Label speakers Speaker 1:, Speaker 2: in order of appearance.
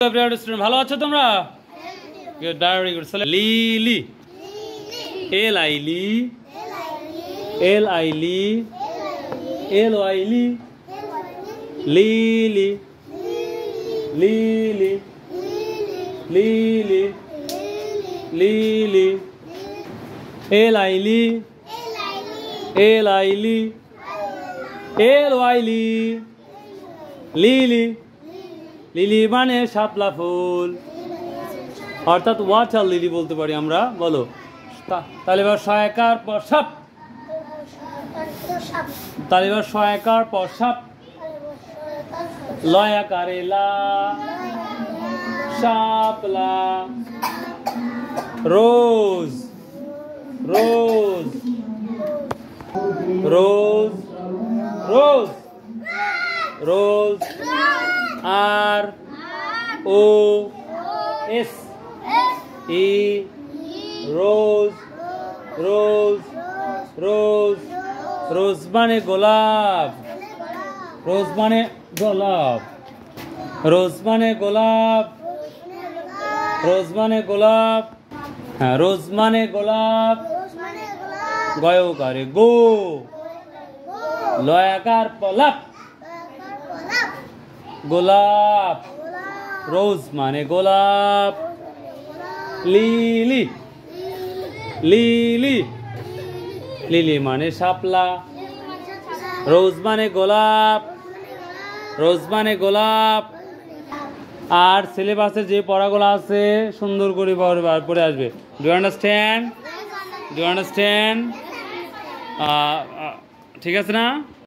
Speaker 1: Student ভালো আছো তোমরা? Good, very good. Lily, L I li, L I li, L I li, lily, lily, lily, lily, L I li, L I li, L I li, lily. Lily মানে শাপলা ফুল, অর্থাৎ water lily বলতে পারি আমরা। বলো তাহলে এবার সহায়কার পর সাপ, তাহলে এবার সহায়কার পর সাপ, লয়াকারে লা, শাপলা। রোজ, রোজ, রোজ, রোজ, রোজ, আর ও এস ই, রোজ, রোজ, রোজ। রোজ মানে গোলাপ, রোজ মানে গোলাপ, রোজ মানে গোলাপ, রোজ মানে গোলাপ। হ্যাঁ, রোজ মানে গোলাপ। গয়কারে গো, লয়াকার পলাপ, গোলাপ। রোজ মানে গোলাপ। লিলি, লিলি, লিলি মানে শাপলা। রোজ মানে গোলাপ, রোজ মানে গোলাপ। আর সিলেবাসে যে পড়াগুলো আছে সুন্দর করে পড়ে আসবে। Do you understand? Do you understand? ঠিক আছে না?